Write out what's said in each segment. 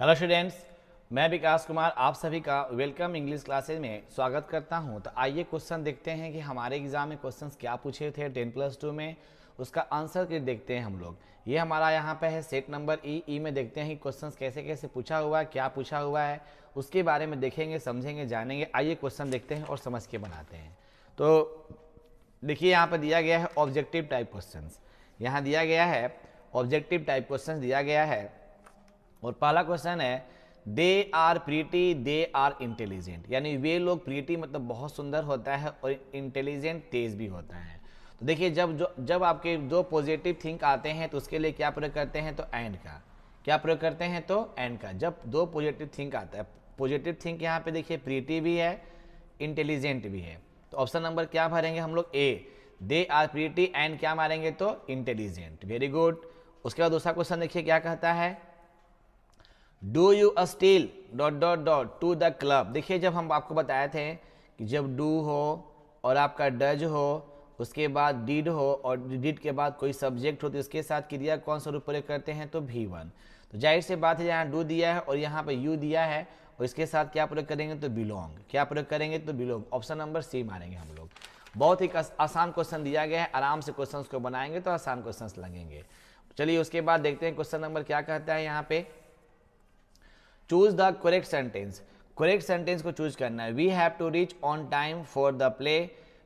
Hello students, मैं विकास कुमार आप सभी का वेलकम इंग्लिश क्लासेज में स्वागत करता हूं। तो आइए क्वेश्चन देखते हैं कि हमारे एग्जाम में क्वेश्चंस क्या पूछे थे 10+2 में, उसका आंसर के देखते हैं हम लोग। ये हमारा यहाँ पे है सेट नंबर ई में देखते हैं कि क्वेश्चंस कैसे कैसे पूछा हुआ है, क्या पूछा हुआ है, उसके बारे में देखेंगे, समझेंगे, जानेंगे। आइए क्वेश्चन देखते हैं और समझ के बनाते हैं। तो देखिए यहाँ पर दिया गया है ऑब्जेक्टिव टाइप क्वेश्चन। यहाँ दिया गया है ऑब्जेक्टिव टाइप क्वेश्चन दिया गया है और पहला क्वेश्चन है they are pretty they are intelligent, यानी वे लोग प्रीटी मतलब बहुत सुंदर होता है और इंटेलिजेंट तेज भी होता है। तो देखिए जब आपके दो पॉजिटिव थिंक आते हैं तो उसके लिए क्या प्रयोग करते हैं, तो एंड का क्या प्रयोग करते हैं, तो एंड का। जब दो पॉजिटिव थिंक आता है, पॉजिटिव थिंक यहाँ पे देखिए प्रीटी भी है, इंटेलिजेंट भी है, तो ऑप्शन नंबर क्या भरेंगे हम लोग, ए दे आर प्रीटी एंड क्या मारेंगे, तो इंटेलिजेंट। Very good. उसके बाद दूसरा क्वेश्चन देखिए क्या कहता है, do you steel dot dot dot to the club. देखिए जब हम आपको बताए थे कि जब डू हो और आपका डज हो, उसके बाद डिड हो और डिड के बाद कोई सब्जेक्ट हो तो इसके साथ क्रिया कौन सा रूप प्रयोग करते हैं, तो V1। तो जाहिर से बात है यहाँ डू दिया है और यहाँ पे यू दिया है और इसके साथ क्या प्रयोग करेंगे, तो बिलोंग। क्या प्रयोग करेंगे, तो बिलोंग। ऑप्शन नंबर सी मारेंगे हम लोग। बहुत ही आसान क्वेश्चन दिया गया है, आराम से क्वेश्चन को बनाएंगे तो आसान क्वेश्चन लगेंगे। चलिए उसके बाद देखते हैं क्वेश्चन नंबर क्या कहता है यहाँ पे, choose the correct sentence. Correct sentence को चूज करना है। We have to reach on time for the play,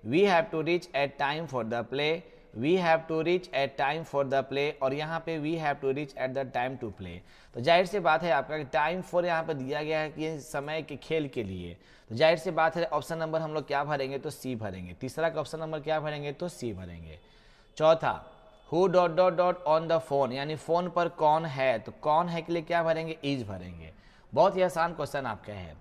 we have to reach at time for the play, we have to reach at time for the play, और यहाँ पे we have to reach at the time to play. तो जाहिर सी बात है आपका time for यहाँ पे दिया गया है कि समय के खेल के लिए, तो जाहिर सी बात है ऑप्शन नंबर हम लोग क्या भरेंगे, तो सी भरेंगे। तीसरा का ऑप्शन नंबर क्या भरेंगे, तो सी भरेंगे। चौथा who dot dot dot on the phone, यानी फोन पर कौन है, तो कौन है के लिए क्या भरेंगे, इज भरेंगे। बहुत ही आसान क्वेश्चन आपका है।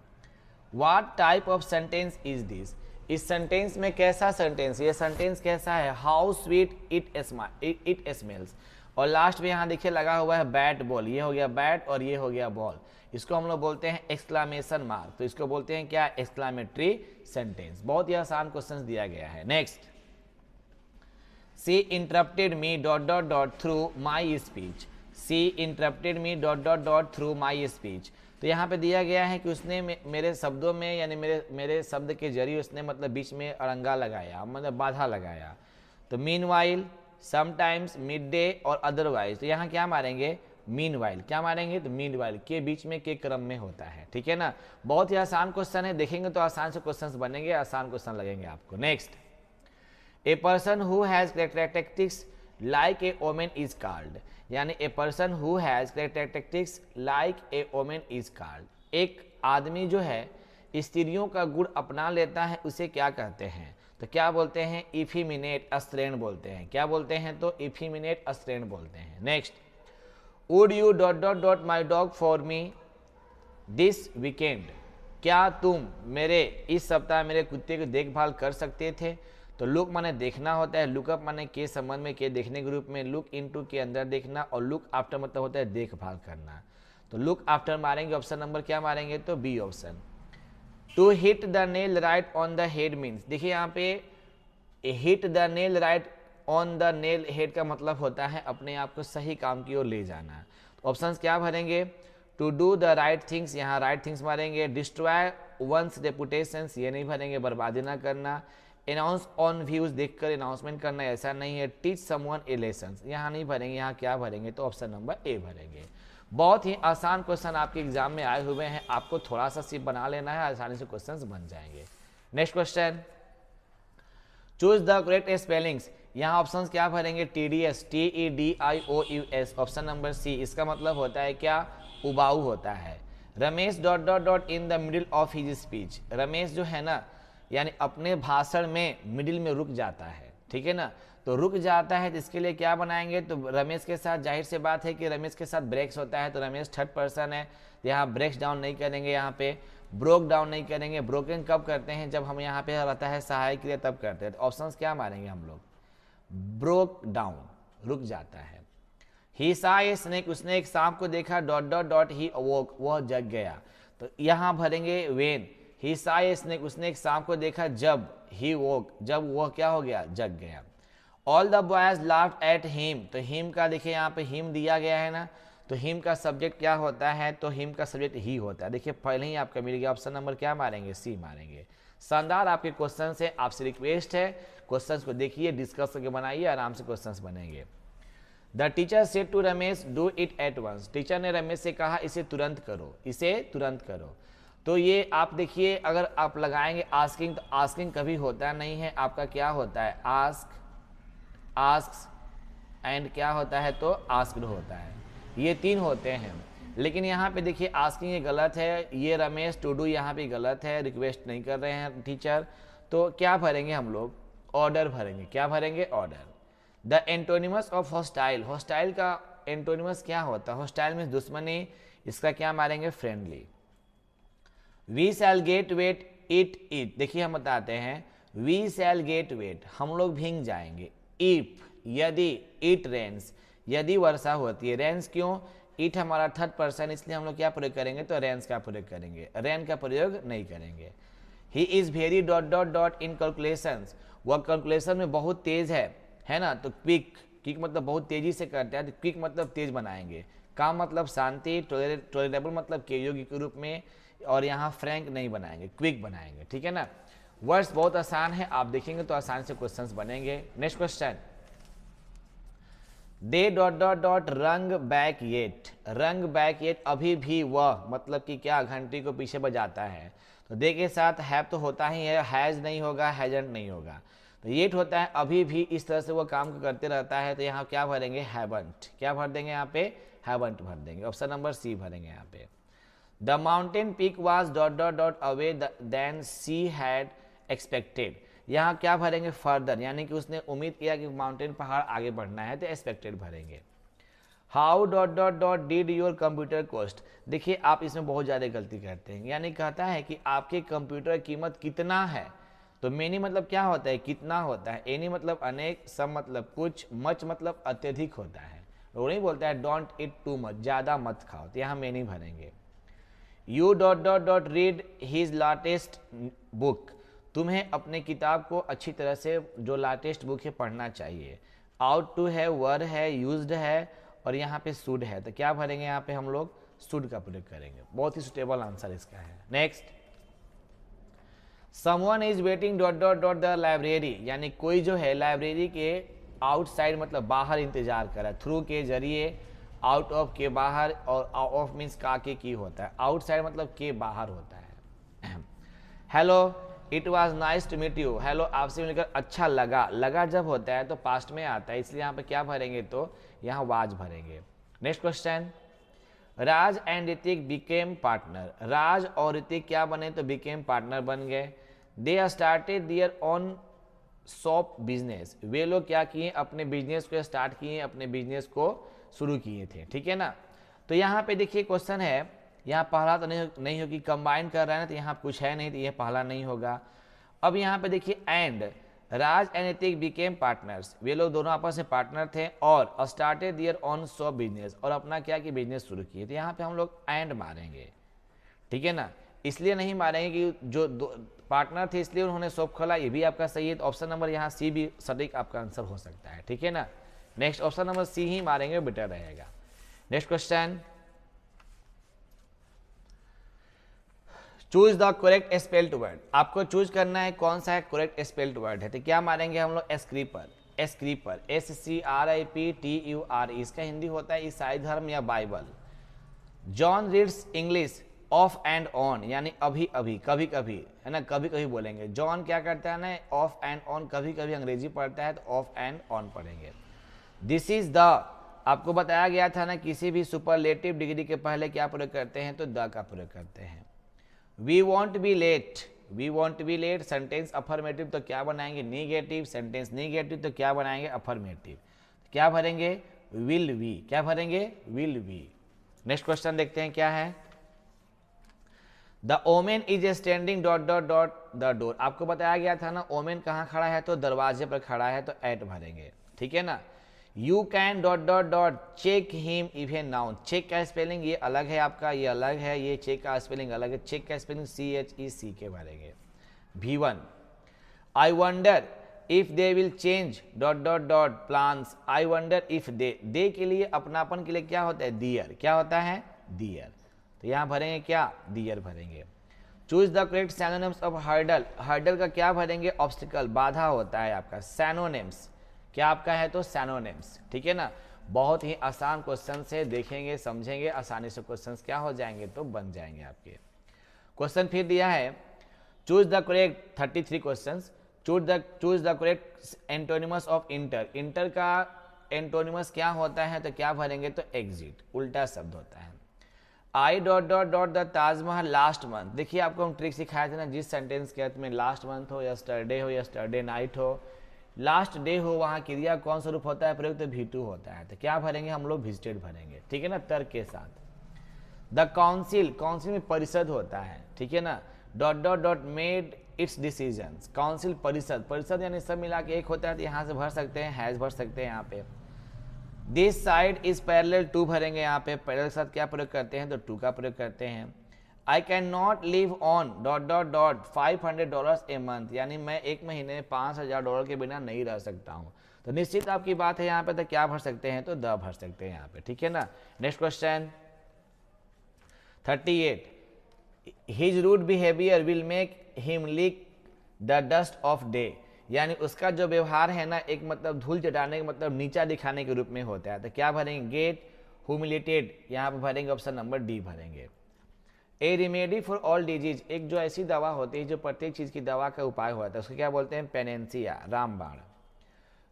What type of sentence is this, इस सेंटेंस में कैसा सेंटेंस, ये सेंटेंस कैसा है, हाउ स्वीट इट स्मेल्स। और लास्ट में यहाँ देखिए लगा हुआ है बैट बॉल, ये हो गया बैट और ये हो गया बॉल, इसको हम लोग बोलते हैं एक्सक्लामेशन मार्क, तो इसको बोलते हैं क्या, एक्सक्लामेटरी सेंटेंस। बहुत ही आसान क्वेश्चन दिया गया है। Next, she interrupted me dot dot dot through my speech, she interrupted me dot dot dot through my speech. तो यहाँ पे दिया गया है कि उसने मेरे शब्दों में, यानी मेरे शब्द के जरिए उसने मतलब बीच में अड़ंगा लगाया, मतलब बाधा लगाया। तो mean while, sometimes, mid day और अदरवाइज, तो यहाँ क्या मारेंगे, मीन वाइल। क्या मारेंगे, तो मीन वाइल के बीच में के क्रम में होता है। ठीक है ना, बहुत ही आसान क्वेश्चन है, देखेंगे तो आसान से क्वेश्चन बनेंगे, आसान क्वेश्चन लगेंगे आपको। Next, a person who has characteristics like a woman is called, यानी a person who has characteristics like a woman is called, एक आदमी जो है स्त्रियों का गुण अपना लेता है उसे क्या कहते हैं, तो क्या बोलते हैं, इफिमिनेट स्त्रीण बोलते हैं। क्या बोलते हैं, तो इफिमिनेट स्त्रीण बोलते हैं। Next, would U dot dot dot my dog for me this weekend, क्या तुम मेरे इस सप्ताह मेरे कुत्ते की देखभाल कर सकते थे। तो लुक माने देखना होता है, लुकअप माने के संबंध में, के देखने के रूप में, लुक इनटू के अंदर देखना, और लुक आफ्टर मतलब होता है देखभाल करना। तो लुक आफ्टर मारेंगे, ऑप्शन नंबर क्या मारेंगे, तो B option. To hit the nail right on the head means, देखिए यहाँ पे hit the nail right on the nail head का मतलब होता है अपने आप को सही काम की ओर ले जाना। तो ऑप्शन क्या भरेंगे, to do the right things, यहाँ राइट थिंग्स मारेंगे। डिस्ट्रॉय वंस रेपुटेशन, ये नहीं भरेंगे, बर्बादी ना करना। अनाउंस ऑन व्यूज, देखकर अनाउंसमेंट करना, ऐसा नहीं है। टीच समवन ए लेसन, यहाँ नहीं भरेंगे, यहाँ क्या भरेंगे, तो ऑप्शन नंबर ए भरेंगे। बहुत ही आसान क्वेश्चन आपके एग्जाम में आए हुए हैं, आपको थोड़ा सा सिर्फ बना लेना है, आसानी से क्वेश्चन बन जाएंगे। Next question, choose the correct spellings, यहाँ ऑप्शंस क्या भरेंगे, TDS, TEDIOUS, option number C. इसका मतलब होता है क्या, उबाऊ होता है। Ramesh dot dot dot in the middle of his speech, Ramesh जो है ना, यानी अपने भाषण में मिडिल में रुक जाता है। ठीक है ना, तो रुक जाता है तो इसके लिए क्या बनाएंगे, तो रमेश के साथ जाहिर से बात है कि रमेश के साथ ब्रेक्स होता है, तो रमेश थर्ड पर्सन है, तो यहाँ ब्रेक्स डाउन नहीं करेंगे, यहाँ पे ब्रोक डाउन नहीं करेंगे। ब्रोकन कब करते हैं, जब हम यहाँ पे रहता है सहायक क्रिया तब करते हैं। तो ऑप्शंस क्या मारेंगे हम लोग, ब्रोक डाउन, रुक जाता है। ही सा ए स्नेक, उसने एक सांप को देखा, डॉट डॉट डॉट ही अवोक, वह जग गया। तो यहाँ भरेंगे वेन, ही सा ए स्नेक, उसने एक सांप को देखा जब, ही वोक, जब वह क्या हो गया, जग गया। All the boys laughed at him, तो हिम का देखिए यहाँ पे हिम दिया गया है ना, तो तो हिम का सब्जेक्ट क्या होता है, तो हिम का सब्जेक्ट ही होता है। देखिए पहले ही आपका मिल गया, ऑप्शन नंबर क्या मारेंगे, सी मारेंगे। शानदार आपके क्वेश्चन है, आपसे रिक्वेस्ट है क्वेश्चन को देखिए, डिस्कस करके बनाइए, आराम से क्वेश्चन बनेंगे। The teacher said to Ramesh do it at once, teacher ने रमेश से कहा इसे तुरंत करो, इसे तुरंत करो। तो ये आप देखिए, अगर आप लगाएंगे आस्किंग, तो आस्किंग कभी होता नहीं है, आपका क्या होता है, आस्क, आस्क एंड क्या होता है, तो आस्क्ड होता है, ये तीन होते हैं। लेकिन यहाँ पे देखिए आस्किंग ये गलत है, ये रमेश टू डू यहाँ पे गलत है, रिक्वेस्ट नहीं कर रहे हैं टीचर। तो क्या भरेंगे हम लोग, ऑर्डर भरेंगे, क्या भरेंगे, order. The antonyms of hostile, hostile का एंटोनिमस क्या होता है, हॉस्टाइल मीन्स दुश्मनी, इसका क्या मारेंगे, friendly. We shall get wet it it, देखिए हम बताते हैं, वी शैल गेट वेट, हम लोग भीग जाएंगे, इफ यदि, इट रेन्स, यदि वर्षा होती है, रेन्स क्यों, इट हमारा थर्ड पर्सन, इसलिए हम लोग क्या प्रयोग करेंगे, तो रेन्स का प्रयोग करेंगे, रेन का प्रयोग नहीं करेंगे। He is very dot dot dot in calculations, वह कैलकुलेशन में बहुत तेज है ना। तो क्विक, क्विक मतलब बहुत तेजी से करता है, तो क्विक मतलब तेज बनाएंगे, काम मतलब शांति, टॉलरेबल मतलब के योग्य के रूप में, और यहाँ फ्रैंक नहीं बनाएंगे, क्विक बनाएंगे, ठीक है ना। वर्ड्स बहुत आसान है, आप देखेंगे तो आसान से क्वेश्चंस बनेंगे। नेक्स्ट क्वेश्चन, दे डॉट डॉट डॉट रंग बैक येट, रंग बैक येट, अभी भी वह, मतलब कि क्या, घंटी को पीछे बजाता है। तो दे के साथ हैव तो होता ही है, हैज नहीं होगा, हैजंट नहीं होगा, तो येट होता है अभी भी, इस तरह से वो काम करते रहता है। तो यहाँ क्या भरेंगे, हैवंट, क्या भर देंगे यहाँ पे, हैवंट भर देंगे, ऑप्शन नंबर सी भरेंगे यहाँ पे। The mountain peak was dot dot dot away then she had expected, यहाँ क्या भरेंगे, फर्दर, यानी कि उसने उम्मीद किया कि माउंटेन पहाड़ आगे बढ़ना है, तो एक्सपेक्टेड भरेंगे। How dot dot dot did your computer cost, देखिए आप इसमें बहुत ज़्यादा गलती करते हैं, यानी कहता है कि आपके कंप्यूटर की कीमत कितना है, तो मेनी मतलब क्या होता है, कितना होता है, एनी मतलब अनेक, सम मतलब कुछ, मच मतलब अत्यधिक होता है। वो नहीं बोलता है डोंट इट टू मच, ज़्यादा मत खाओ, तो यहाँ मेनी भरेंगे। U dot dot dot read his latest book, तुम्हें अपने किताब को अच्छी तरह से, जो लाटेस्ट बुक है, पढ़ना चाहिए। आउट टू है, वर है, यूज्ड है, और यहाँ पे शुड है, तो क्या भरेंगे यहाँ पे हम लोग, शुड का प्रयोग करेंगे, बहुत ही सुटेबल आंसर इसका है। Next, someone is waiting dot dot dot the library, यानी कोई जो है लाइब्रेरी के आउटसाइड मतलब बाहर इंतजार कर रहा है, थ्रू के जरिए, आउट ऑफ के बाहर, और ऑफ मीन्स का के की होता है, आउटसाइड मतलब के बाहर होता है। Hello it was nice to meet you, hello आपसे मिलकर अच्छा लगा, लगा जब होता है तो पास्ट में आता है, इसलिए यहाँ पे क्या भरेंगे, तो यहाँ वाज भरेंगे। Next question, Raj and Hrithik became partner, Raj और ऋतिक क्या बने, तो बिकेम पार्टनर बन गए। They started their own shop business, वे लोग क्या किए, अपने बिजनेस को स्टार्ट किए, अपने बिजनेस को शुरू किए थे, ठीक है ना। तो यहाँ पे देखिए क्वेश्चन है, यहाँ पहला तो नहीं होगी, कंबाइन कर रहा है ना, तो यहाँ कुछ है नहीं, तो यह पहला नहीं होगा। अब यहाँ पे देखिए and, Raj and Hrithik became partners, वे लोग दोनों आपस में पार्टनर थे, और started their own shop business, और अपना क्या कि बिजनेस शुरू किए, तो यहाँ पे हम लोग एंड मारेंगे, ठीक है ना। इसलिए नहीं मारेंगे कि जो दो पार्टनर थे इसलिए उन्होंने शॉप खोला, ये भी आपका सही है, तो ऑप्शन नंबर यहाँ सी भी सटीक आपका आंसर हो सकता है, ठीक है ना। नेक्स्ट ऑप्शन नंबर सी ही मारेंगे, बेटर रहेगा। Next question, choose the correct spelled word, आपको चूज करना है कौन सा है करेक्ट स्पेल्ड वर्ड है, तो क्या मारेंगे हम लोग, स्क्रीपर, स्क्रीपर, SCRIPTUR, इसका हिंदी होता है ईसाई धर्म या Bible. John reads English of and on, यानी अभी अभी, कभी कभी, है ना, कभी कभी बोलेंगे। जॉन क्या करता है ना, ऑफ एंड ऑन, कभी कभी अंग्रेजी पढ़ता है तो ऑफ एंड ऑन पढ़ेंगे। दिस इज द, आपको बताया गया था ना, किसी भी सुपरलेटिव डिग्री के पहले क्या प्रयोग करते हैं, तो द का प्रयोग करते हैं। We won't be late, we won't be late, sentence affirmative, तो क्या बनाएंगे, निगेटिव, सेंटेंस निगेटिव, तो क्या बनाएंगे, अफर्मेटिव, क्या भरेंगे, विल वी, क्या भरेंगे, विल वी। नेक्स्ट क्वेश्चन देखते हैं क्या है, the woman is standing dot dot dot the door, आपको बताया गया था ना, ओमेन कहाँ खड़ा है, तो दरवाजे पर खड़ा है, तो एट भरेंगे, ठीक है ना। You can dot dot dot check him even now, check का स्पेलिंग ये अलग है आपका, ये अलग है, ये चेक का स्पेलिंग अलग है, चेक का स्पेलिंग CHEC के भरेंगे। V1, I wonder if they will change dot dot dot plans I wonder if they के लिए अपनापन के लिए क्या होता है दियर, क्या होता है दियर, तो यहाँ भरेंगे क्या दियर भरेंगे। Choose the correct synonyms of hurdle, hurdle का क्या भरेंगे ऑब्स्टिकल, बाधा होता है आपका। सैनोनिम्स क्या आपका है तो सैनोनिम्स, ठीक है ना। बहुत ही आसान क्वेश्चन से देखेंगे समझेंगे आसानी से क्वेश्चंस क्या हो जाएंगे तो बन जाएंगे आपके। क्वेश्चन फिर दिया है choose the correct 33 questions, choose the correct antonyms of inter, inter का एंटोनिमस क्या होता है तो क्या भरेंगे तो एग्जिट, उल्टा शब्द होता है। I dot dot dot the Taj Mahal last month, देखिए आपको हम ट्रिक सिखाए थे ना, जिस सेंटेंस के अंत में लास्ट मंथ हो, यस्टरडे नाइट हो, लास्ट डे हो, वहाँ क्रिया कौन सा रूप होता है प्रयुक्त तो V2 होता है, तो क्या भरेंगे हम लोग विजिटेड भरेंगे, ठीक है ना, तर्क के साथ। द काउंसिल, काउंसिल में परिषद होता है, ठीक है ना, dot dot dot made it's decisions, council परिषद, परिषद यानी सब मिला के एक होता है, तो यहाँ से भर सकते हैं हैज भर सकते हैं यहाँ पे। This side is parallel to भरेंगे यहाँ पे, पैरेलल के साथ क्या प्रयोग करते हैं तो टू का प्रयोग करते हैं। I can not live on dot dot dot $500 a month, यानी मैं एक महीने में $5,000 के बिना नहीं रह सकता हूँ, तो निश्चित आपकी बात है यहाँ पे, तो क्या भर सकते हैं तो द भर सकते हैं यहाँ पे, ठीक है ना। Next question 38, his rude behaviour will make him lick the dust of day, यानी उसका जो व्यवहार है ना एक मतलब धूल चटाने का मतलब नीचा दिखाने के रूप में होता है, तो क्या भरेंगे गेट ह्यूमिलेटेड, यहाँ पे भरेंगे ऑप्शन नंबर डी भरेंगे। ए रेमेडी फॉर ऑल डिजीज, एक जो ऐसी दवा होती है जो प्रत्येक चीज की दवा का उपाय होता है उसको क्या बोलते हैं पेनेंसिया, रामबाण।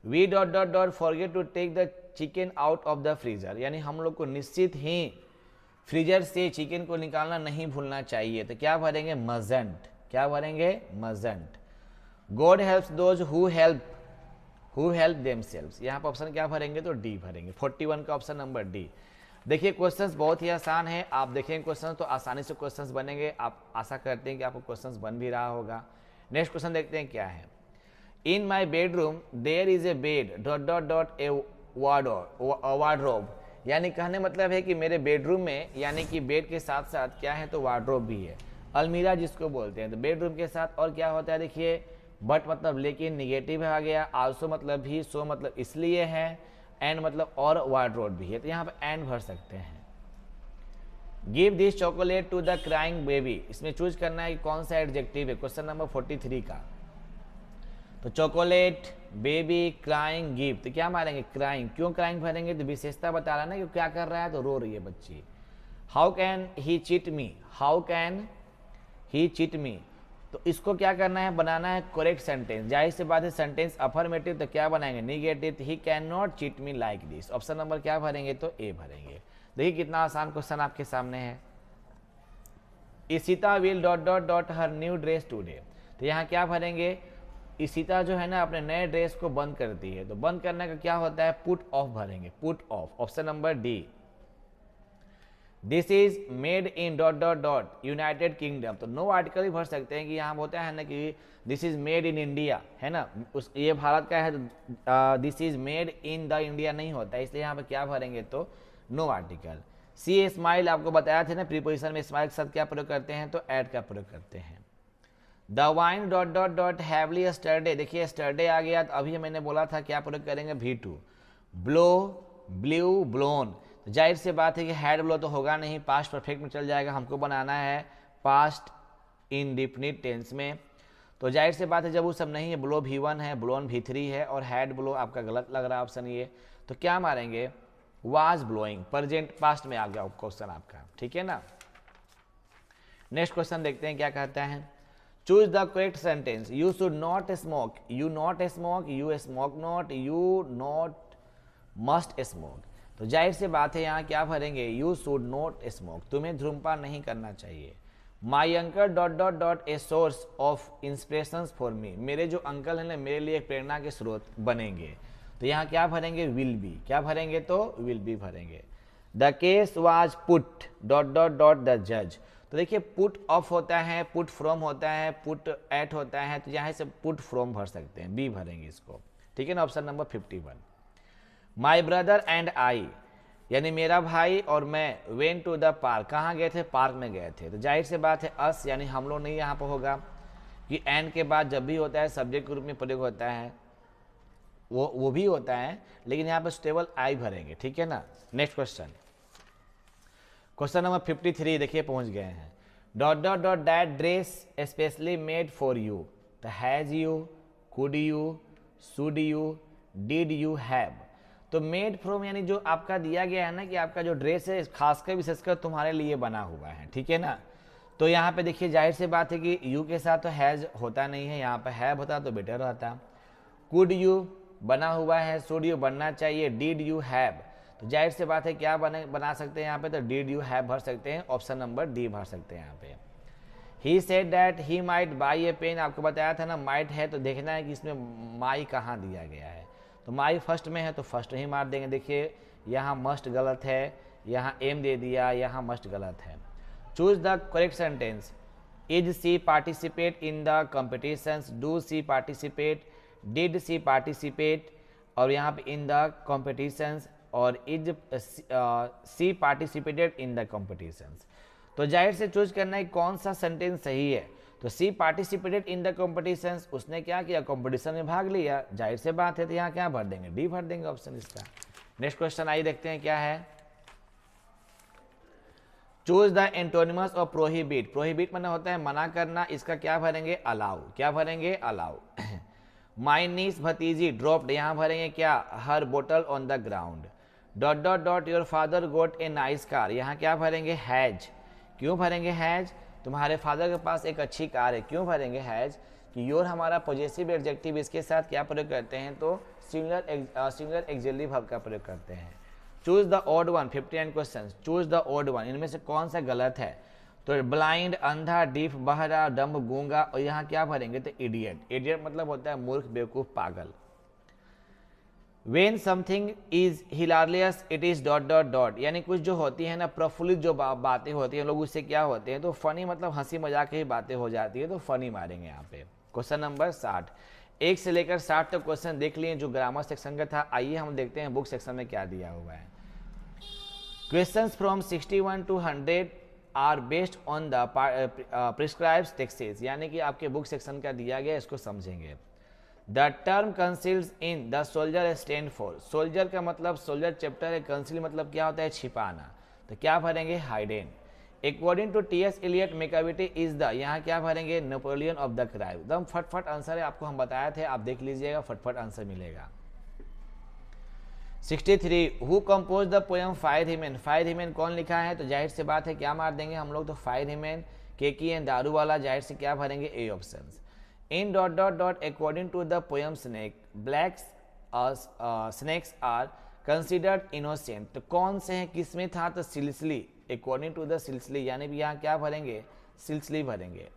We dot dot dot forget to take the chicken out of the freezer, यानी हम लोग को निश्चित ही फ्रीजर से चिकन को निकालना नहीं भूलना चाहिए, तो क्या भरेंगे मजेंट, क्या भरेंगे मजेंट। God helps those who help themselves, यहाँ पर ऑप्शन क्या भरेंगे तो डी भरेंगे, 41 का ऑप्शन नंबर डी। देखिए क्वेश्चंस बहुत ही आसान है, आप देखेंगे क्वेश्चंस तो आसानी से क्वेश्चंस बनेंगे, आप आशा करते हैं कि आपको क्वेश्चंस बन भी रहा होगा। नेक्स्ट क्वेश्चन देखते हैं क्या है। In my bedroom there is a bed dot dot dot a wardrobe, यानी कहने मतलब है कि मेरे बेडरूम में, यानी कि बेड के साथ साथ क्या है तो वार्डरोब भी है, अलमीरा जिसको बोलते हैं, तो बेडरूम के साथ और क्या होता है देखिए, बट मतलब लेकिन निगेटिव आ गया, आल्सो मतलब भी, सो मतलब इसलिए है, एंड मतलब और वार्डरोब भी है, तो यहाँ पे एंड भर सकते हैं। Give this chocolate to the crying baby, इसमें चूज करना है कि कौन सा एडजेक्टिव है, क्वेश्चन नंबर 43 का। तो चॉकलेट, बेबी, क्राइंग, गिव, तो क्या मारेंगे क्राइंग, क्यों क्राइंग भरेंगे तो विशेषता बता रहा है ना कि क्या कर रहा है तो रो रही है बच्ची। How can he cheat me, how can he cheat मी, तो इसको क्या करना है बनाना है करेक्ट सेंटेंस, जाहिर सी बात है सेंटेंस अफर्मेटिव तो क्या बनाएंगे negative, he can not cheat me like this, option number क्या भरेंगे तो ए भरेंगे। देखिए कितना आसान क्वेश्चन आपके सामने है। Ishita will dot dot dot her new dress today, तो यहाँ क्या भरेंगे, इशिता जो है ना अपने नए ड्रेस को बंद करती है, तो बंद करने का क्या होता है पुट ऑफ भरेंगे, put off, option number D. This is made in dot dot dot United kingdom, तो नो आर्टिकल भी भर सकते हैं कि यहाँ होता है ना कि this is made in India है ना, उस ये भारत का है तो this is made in the India नहीं होता है, इसलिए यहाँ पे क्या भरेंगे तो नो आर्टिकल। सी स्माइल आपको बताया था ना प्रीपोजिशन में स्माइल के साथ क्या प्रयोग करते हैं तो एड का प्रयोग करते हैं। The wine dot dot dot heavily yesterday, देखिए यस्टरडे आ गया तो अभी मैंने बोला था क्या प्रयोग करेंगे V2। ब्लो, ब्ल्यू, ब्लोन, तो जाहिर से बात है कि हैड ब्लो तो होगा नहीं, पास्ट परफेक्ट में चल जाएगा, हमको बनाना है पास्ट इंडिफिनिट टेंस में, तो जाहिर से बात है जब वो सब नहीं है, ब्लो V1 है, ब्लोन V3 है और हैड ब्लो आपका गलत लग रहा है ऑप्शन ये, तो क्या मारेंगे वाज ब्लोइंग, प्रेजेंट पास्ट में आ गया क्वेश्चन आपका, ठीक है ना। नेक्स्ट क्वेश्चन देखते हैं क्या कहता है। Choose the correct sentence, you should not smoke, you not smoke, you smoke not, you not must smoke, तो जाहिर से बात है यहाँ क्या भरेंगे यू शुड नॉट स्मोक, तुम्हें धूम्रपान नहीं करना चाहिए। My uncle dot dot dot a source of inspiration for me, मेरे जो अंकल हैं ना मेरे लिए एक प्रेरणा के स्रोत बनेंगे, तो यहाँ क्या भरेंगे विल बी, क्या भरेंगे तो विल बी भरेंगे। The case was put dot dot dot the जज, तो देखिए पुट ऑफ होता है, पुट फ्रॉम होता है, पुट एट होता है, तो यहाँ से पुट फ्रॉम भर सकते हैं, बी भरेंगे इसको, ठीक है ना, option number 51। My brother and I, यानी मेरा भाई और मैं वेन टू द पार्क, कहाँ गए थे पार्क में गए थे, तो जाहिर से बात है अस यानी हम लोग नहीं यहाँ पर होगा कि एंड के बाद जब भी होता है सब्जेक्ट के रूप में प्रयोग होता है, वो भी होता है, लेकिन यहाँ पे स्टेबल आई भरेंगे, ठीक है ना। नेक्स्ट क्वेश्चन, क्वेश्चन नंबर 53 देखिए पहुंच गए हैं। Dot dot dot that dress specially made for you, तो has you, could you, should you, did you have. तो मेड फ्रॉम यानी जो आपका दिया गया है ना कि आपका जो ड्रेस है खासकर विशेषकर तुम्हारे लिए बना हुआ है, ठीक है ना। तो यहाँ पे देखिए जाहिर सी बात है कि यू के साथ तो हैज होता नहीं है, यहाँ पे हैव होता तो बेटर रहता। कुड यू बना हुआ है, शुड यू बनना चाहिए, डिड यू हैव, तो जाहिर सी बात है क्या बना सकते हैं यहाँ पे, तो डिड यू हैव भर सकते हैं, ऑप्शन नंबर डी भर सकते हैं यहाँ पे। He said that he might buy a pen, आपको बताया था ना माइट है, तो देखना है कि इसमें माई कहाँ दिया गया है, तो माई फर्स्ट में है तो फर्स्ट ही मार देंगे। देखिए यहाँ मस्ट गलत है, यहाँ एम दे दिया, यहाँ मस्ट गलत है। Choose the correct sentence, is she participate in the competitions, do she participate, did she participate, और यहाँ पे इन द कॉम्पिटिशन्स, और is she participated in the competitions. तो जाहिर से चूज करना है कौन सा सेंटेंस सही है। तो सी पार्टिसिपेटेड इन द कॉम्पिटिशन्स, उसने क्या किया, कॉम्पिटिशन में भाग लिया, जाहिर से बात है, तो यहाँ क्या भर देंगे, डी भर देंगे ऑप्शन इसका। नेक्स्ट क्वेश्चन आइए देखते हैं क्या है। Choose the antonyms of prohibit, prohibit मतलब होता है मना करना, इसका क्या भरेंगे, अलाउ, क्या भरेंगे, अलाउ। माई नीस भतीजी ड्रॉप्ड, यहाँ भरेंगे क्या, her bottle on the ground. Dot dot dot your father got a nice car, यहाँ क्या भरेंगे, हैज, क्यों भरेंगे हैज, तुम्हारे फादर के पास एक अच्छी कार है, क्यों भरेंगे हैज, कि योर हमारा पॉजिटिव एडजेक्टिव, इसके साथ क्या प्रयोग करते हैं, तो सिंगुलर एक्सिलरी वर्ब का प्रयोग करते हैं। Choose the odd one, 59 question, choose the odd one, इनमें से कौन सा गलत है, तो ब्लाइंड अंधा, डीफ बहरा, डम्ब गूंगा, और यहाँ क्या भरेंगे, तो इडियट, इडियट मतलब होता है मूर्ख, बेवकूफ, पागल। When something is hilarious it is dot dot dot, यानी कुछ जो होती है ना प्रफुल्लित जो बातें होती हैं लोग उससे क्या होते हैं, तो फनी मतलब हंसी मजाक की बातें हो जाती है, तो फनी मारेंगे यहाँ पे। क्वेश्चन नंबर 60, 1 से लेकर 60 तक क्वेश्चन देख लिए जो ग्रामर सेक्शन का था। आइए हम देखते हैं बुक सेक्शन में क्या दिया हुआ है। Questions from 61 to 100 are based on the prescribed texts, यानी कि आपके बुक सेक्शन का दिया गया, इसको समझेंगे। The term conceals in the soldier stand for, soldier का मतलब सोल्जर चैप्टर है, कंसील मतलब क्या होता है, छिपाना, तो क्या भरेंगे, hidden. According to T S Eliot Macavity is the, यहाँ क्या भरेंगे, नेपोलियन ऑफ द क्राइम। एकदम फटफट आंसर है, आपको हम बताए थे, आप देख लीजिएगा, फटफट आंसर मिलेगा। 63 who compose the poem fire hymn, fire hymn कौन लिखा है, तो जाहिर से बात है क्या मार देंगे हम लोग, तो फायर हिमेन केकी एंड दारू वाला, जाहिर से क्या भरेंगे, ए option. In dot dot dot according to the poem snake, black snakes are considered innocent, तो कौन से हैं, किसमें था, तो सिलसिली, अकॉर्डिंग टू द सिलसिली, यानी भी यहाँ क्या भरेंगे, सिलसिली भरेंगे।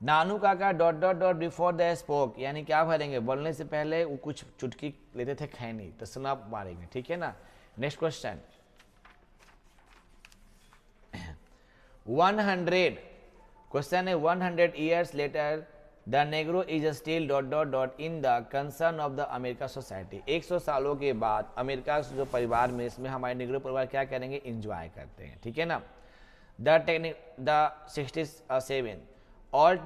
Nanu Kaka dot dot dot before the spoke, यानी क्या भरेंगे, बोलने से पहले वो कुछ चुटकी लेते थे खैनी, तो सुना मारेंगे, ठीक है ना। नेक्स्ट क्वेश्चन 100, क्वेश्चन है 100 years later the Negro is still dot dot dot in the concern of the America society, 100 सालों के बाद अमेरिका जो परिवार में, इसमें हमारे नेग्रो परिवार क्या करेंगे, इंजॉय करते हैं, ठीक है ना। The 67 all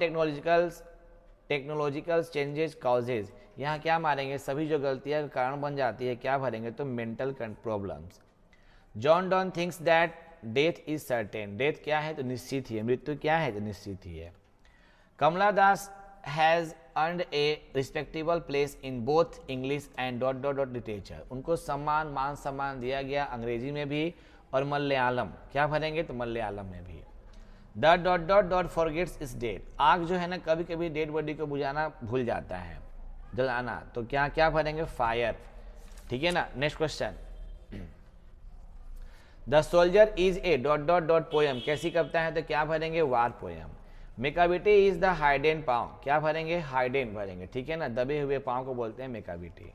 technological changes causes, यहाँ क्या मारेंगे, सभी जो गलतियाँ का कारण बन जाती है, क्या भरेंगे, तो mental problems. John Donne thinks that death is certain, death क्या है, तो निश्चित ही है, मृत्यु क्या है, तो निश्चित ही है। Kamala Das has earned a respectable place in both English and dot dot dot literature, उनको सम्मान, मान सम्मान दिया गया अंग्रेजी में भी और मलयालम, क्या भरेंगे, तो मलयालम में भी। The dot dot dot forgets is dead, आग जो है ना कभी कभी डेड बॉडी को बुझाना भूल जाता है, जलाना, तो क्या क्या भरेंगे, फायर, ठीक है ना। Next question the soldier is a dot dot dot poem, कैसी कविता है, तो क्या भरेंगे, वार पोएम। मेकाविटी इज द हाइडेन पाँव, क्या भरेंगे, हाइडेन भरेंगे, ठीक है ना, दबे हुए पाँव को बोलते हैं Macavity.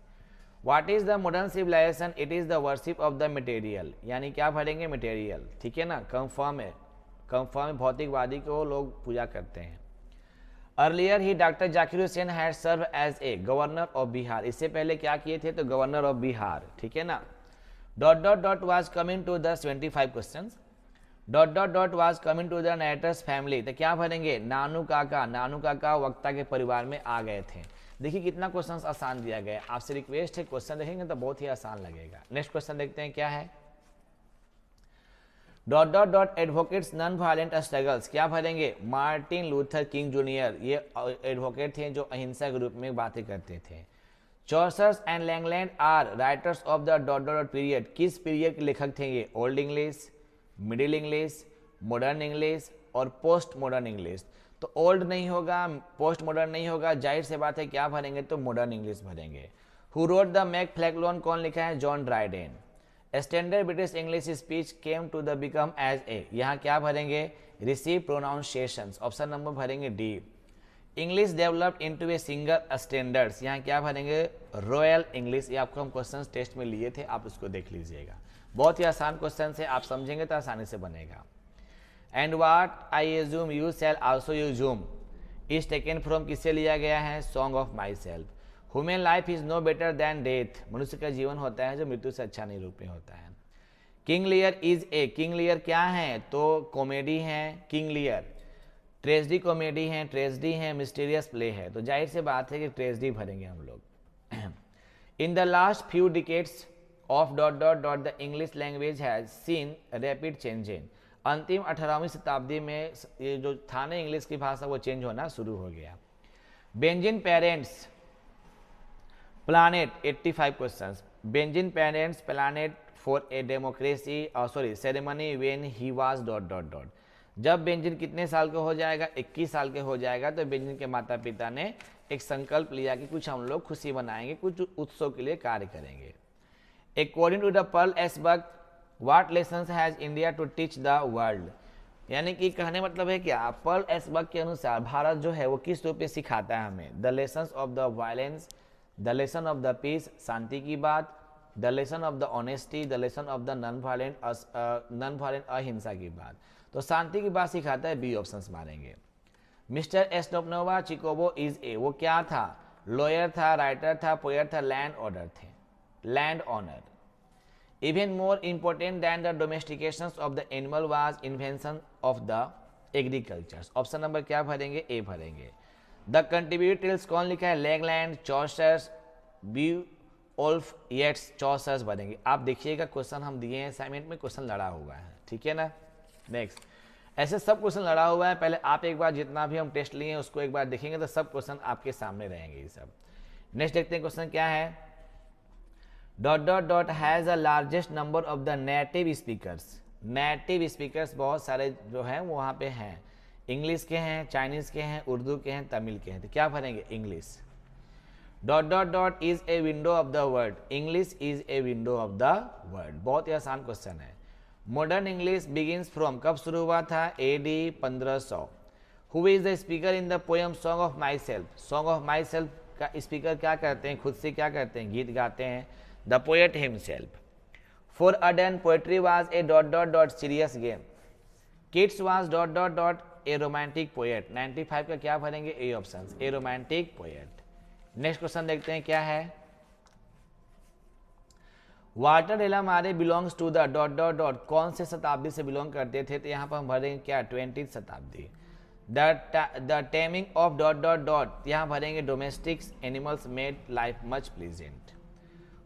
What is the modern civilisation, it is the worship of the material, यानी क्या भरेंगे, मटेरियल, ठीक है ना। कंफर्म है, कंफर्म भौतिकवादी को लोग पूजा करते हैं। अर्लियर ही doctor Zakir Hussain had served as a governor of Bihar, इससे पहले क्या किए थे, तो गवर्नर ऑफ बिहार, ठीक है ना। Dot dot dot was coming to the 25 question. Dot dot dot was coming to the narrator's family, तो क्या भरेंगे? नानू काका वक्ता के परिवार में आ गए थे। देखिए कितना क्वेश्चन आसान दिया गया है। आपसे रिक्वेस्ट है क्वेश्चन देखेंगे तो बहुत ही आसान लगेगा। नेक्स्ट क्वेश्चन देखते हैं क्या है। Dot dot dot advocates non violent struggles, क्या भरेंगे? मार्टिन लूथर किंग जूनियर, ये एडवोकेट थे जो अहिंसा के रूप में बातें करते थे। Chaucer's and Langland are writers of the dot dot dot period, किस पीरियड के लेखक थे ये? Old English, middle English, modern English और पोस्ट मॉडर्न इंग्लिश। तो ओल्ड नहीं होगा, पोस्ट मॉडर्न नहीं होगा, जाहिर से बात है क्या भरेंगे? तो मॉडर्न इंग्लिश भरेंगे। हु रोट द मैकफ्लैगलोन, कौन लिखा है? John Dryden. Standard British English speech came to the become as a, यहाँ क्या भरेंगे? रिसीव प्रोनाउंसिएशंस, ऑप्शन नंबर भरेंगे D. English developed into a single standards, यहाँ क्या भरेंगे? Royal English. ये आपको हम क्वेश्चन टेस्ट में लिए थे, आप उसको देख लीजिएगा। बहुत ही आसान क्वेश्चन है, आप समझेंगे तो आसानी से बनेगा। And what I assume you shall also assume is taken from, किससे लिया गया है? Song of myself. Human life is no better than death, मनुष्य का जीवन होता है जो मृत्यु से अच्छा नहीं रूप में होता है। King Lear is a, King Lear क्या है? तो कॉमेडी है किंग लियर। ट्रेजडी कॉमेडी है, ट्रेजडी है, मिस्टीरियस प्ले है, तो जाहिर से बात है कि ट्रेजडी भरेंगे हम लोग। In the last few decades of dot dot dot the English language has seen rapid changing, अंतिम 18वीं शताब्दी में ये जो था ना इंग्लिश की भाषा वो चेंज होना शुरू हो गया। Benzene parents planet 85 questions. Benzene parents planet for a democracy ceremony when he was dot dot dot, जब बेंजिन कितने साल के हो जाएगा? 21 साल के हो जाएगा, तो बेंजिन के माता पिता ने एक संकल्प लिया कि कुछ हम लोग खुशी मनाएंगे, कुछ उत्सव के लिए कार्य करेंगे। According to the Pearl Esberg what lessons has India to teach the world, यानी कि कहने मतलब है क्या? पर्ल एसबर्ग के अनुसार भारत जो है वो किस रूप में सिखाता है हमें? The lessons of the violence, the lesson of the peace, शांति की बात, the lesson of the honesty, the lesson of the non violent अहिंसा की बात। तो शांति की बात सिखाता है, बी ऑप्शंस मारेंगे। Mister Estopnova Chikobo is a, वो क्या था? लॉयर था, राइटर था, पोएट था, लैंड ऑर्डर थे, land owner. Even more important than the domestication of the animal was invention of the agriculture, option number क्या भरेंगे? ए भरेंगे। द कंट्रीब्यूटर्स कौन लिखा है? लैंगलैंड, चॉसर्स, बीओल्फ येट्स, चॉसर्स भरेंगे। आप देखिएगा क्वेश्चन हम दिए हैं असाइनमेंट में, क्वेश्चन लड़ा हुआ है, ठीक है ना। नेक्स्ट, ऐसे सब क्वेश्चन लड़ा हुआ है, पहले आप एक बार जितना भी हम टेस्ट लिए हैं उसको एक बार देखेंगे तो सब क्वेश्चन आपके सामने रहेंगे ये सब। नेक्स्ट देखते हैं क्वेश्चन क्या है। Dot dot dot has the largest number of the native speakers, native speakers बहुत सारे जो हैं वो वहाँ पे हैं, इंग्लिश के हैं, चाइनीज के हैं, उर्दू के हैं, तमिल के हैं, तो क्या भरेंगे? English. Dot dot dot is a window of the world, English is a window of the world, बहुत ही आसान क्वेश्चन है। मॉडर्न इंग्लिश बिगिंस फ्रॉम, कब शुरू हुआ था? AD 1500। Who is the speaker in the poem song of myself, song of myself का speaker क्या करते हैं? खुद से क्या करते हैं? गीत गाते हैं, the poet himself. For Auden poetry was a dot dot dot serious game, Keats was dot dot dot a romantic poet, 95 का क्या भरेंगे? ए option, a romantic poet. Next question देखते हैं क्या है। Walter de la Mare belongs to the dot dot dot, कौन से शताब्दी से बिलोंग करते थे? तो यहाँ पर हम भरेंगे क्या? 20वीं शताब्दी। The taming of dot dot dot, यहाँ भरेंगे domestic animals made life much pleasant.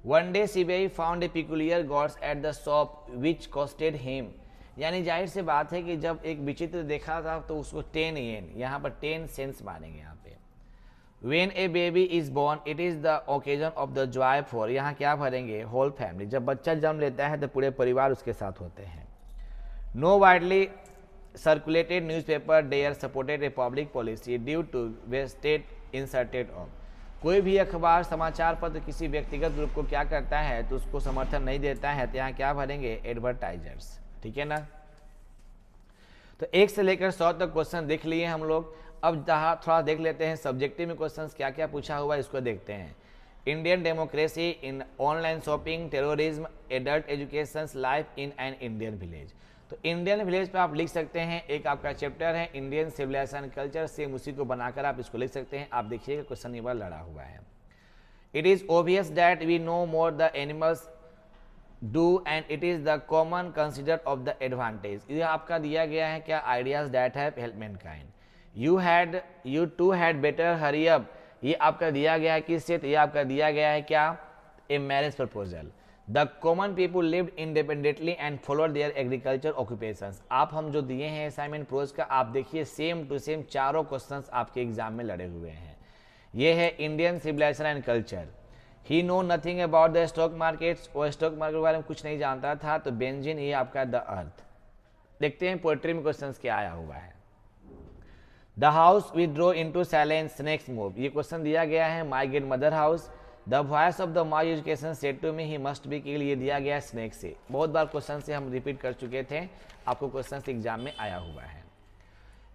One day Sibei found a peculiar gods at the shop which costed him, यानी जाहिर से बात है कि जब एक विचित्र देखा था तो उसको 10 येन, यहाँ पर 10 सेंस मानेंगे यहाँ पे। When a baby is born, it is the occasion of the joy for, यहाँ क्या भरेंगे? होल फैमिली, जब बच्चा जन्म लेता है तो पूरे परिवार उसके साथ होते हैं। No widely circulated newspaper dare supported a public policy due to wasted inserted of, कोई भी अखबार समाचार पत्र किसी व्यक्तिगत ग्रुप को क्या करता है तो उसको समर्थन नहीं देता है, तो यहाँ क्या भरेंगे? एडवर्टाइजर्स, ठीक है ना। तो 1 से लेकर 100 तक क्वेश्चन देख लिए हम लोग। अब थोड़ा देख लेते हैं सब्जेक्टिव में क्वेश्चंस क्या क्या पूछा हुआ है, इसको देखते हैं। Indian democracy in online shopping, terrorism, adult education, life in an Indian village. तो इंडियन विलेज पे आप लिख सकते हैं, एक आपका चैप्टर है इंडियन सिविलाइजेशन कल्चर, सेम उसी को बनाकर आप इसको लिख सकते हैं। आप देखिएगा क्वेश्चन ये बार लड़ा हुआ है। It is obvious that we know more the animals do and it is the common consider of the advantage. ये आपका दिया गया है क्या, ideas that have help mankind. You too had better hurry up, ये आपका दिया गया है किससे, तो ये आपका दिया गया है क्या, a marriage proposal. The common people lived independently and followed there agriculture occupations. आप हम जो दिए हैं असाइनमेंट प्रोज का, आप देखिए सेम टू सेम चारों क्वेश्चंस आपके एग्जाम में लड़े हुए हैं। ये है Indian civilisation and culture. He know nothing about the stock markets, वो स्टॉक मार्केट के बारे में कुछ नहीं जानता था, तो बेंजिन ये आपका द अर्थ। देखते हैं पोएट्री में क्वेश्चन क्या आया हुआ है। The house withdraw into silence, next move. ये क्वेश्चन दिया गया है my gate mother house. The voice of the my education said to me he must be kill, ये दिया गया है स्नेक से। बहुत बार क्वेश्चन से हम रिपीट कर चुके थे, आपको क्वेश्चन एग्जाम में आया हुआ है।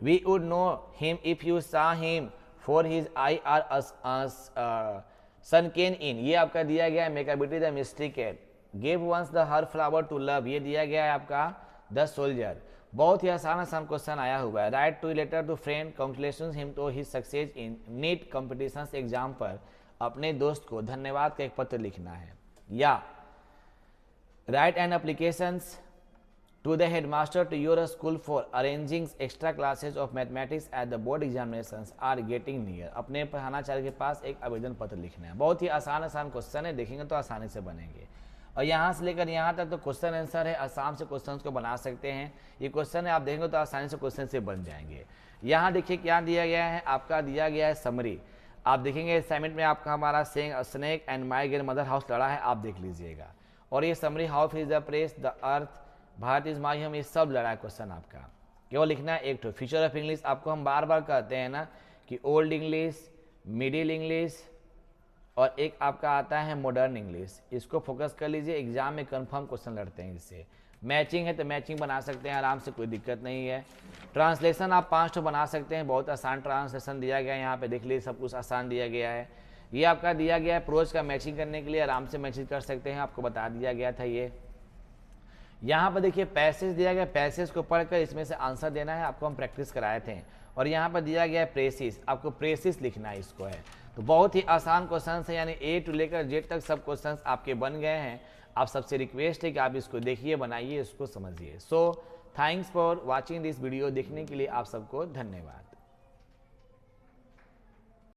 We would know him if you saw him for his eye are sunken in, ये आपका दिया गया है Macavity the mystery cat. Give once the her flower to love, ये दिया गया है आपका द सोल्जर। बहुत ही आसान क्वेश्चन आया हुआ है। Write to letter to friend congratulations him to his success in NEET competitions exam पर अपने दोस्त को धन्यवाद का एक पत्र लिखना है। या write an applications to the headmaster to your school for arranging extra classes of mathematics at the board examinations are getting near, अपने प्रधानाचार्य के पास एक आवेदन पत्र लिखना है। बहुत ही आसान क्वेश्चन है, देखेंगे तो आसानी से बनेंगे। और यहाँ से लेकर यहाँ तक तो क्वेश्चन आंसर है, आसाम से क्वेश्चन को बना सकते हैं। ये क्वेश्चन है, आप देखेंगे तो आसानी से क्वेश्चन से बन जाएंगे। यहाँ देखिए क्या दिया गया है, आपका दिया गया है समरी। आप देखेंगे असाइनमेंट में आपका हमारा snake and my gate mother house लड़ा है, आप देख लीजिएगा। और ये summary how is the press, the earth, Bharat is my home, ये सब लड़ा है क्वेश्चन आपका। केवल लिखना है एक तो फ्यूचर ऑफ इंग्लिश। आपको हम बार बार कहते हैं ना कि ओल्ड इंग्लिश, मिडिल इंग्लिश और एक आपका आता है मॉडर्न इंग्लिश, इसको फोकस कर लीजिए। एग्जाम में कंफर्म क्वेश्चन लड़ते हैं इससे। मैचिंग है तो मैचिंग बना सकते हैं आराम से, कोई दिक्कत नहीं है। ट्रांसलेशन आप 5 तो बना सकते हैं, बहुत आसान ट्रांसलेशन दिया गया है यहाँ पे, देख लीजिए सब कुछ आसान दिया गया है। ये आपका दिया गया है प्रोज का मैचिंग करने के लिए, आराम से मैचिंग कर सकते हैं, आपको बता दिया गया था ये। यहाँ पर देखिए पैसेज दिया गया, पैसेज को पढ़कर इसमें से आंसर देना है, आपको हम प्रैक्टिस कराए थे। और यहाँ पर दिया गया है प्रेसिस, आपको प्रेसिस लिखना है, इसको है। तो बहुत ही आसान क्वेश्चन है, यानी ए टू लेकर जेड तक सब क्वेश्चन आपके बन गए हैं। आप सबसे रिक्वेस्ट है कि आप इसको देखिए, बनाइए, इसको समझिए। So thanks for watching this video, देखने के लिए आप सबको धन्यवाद।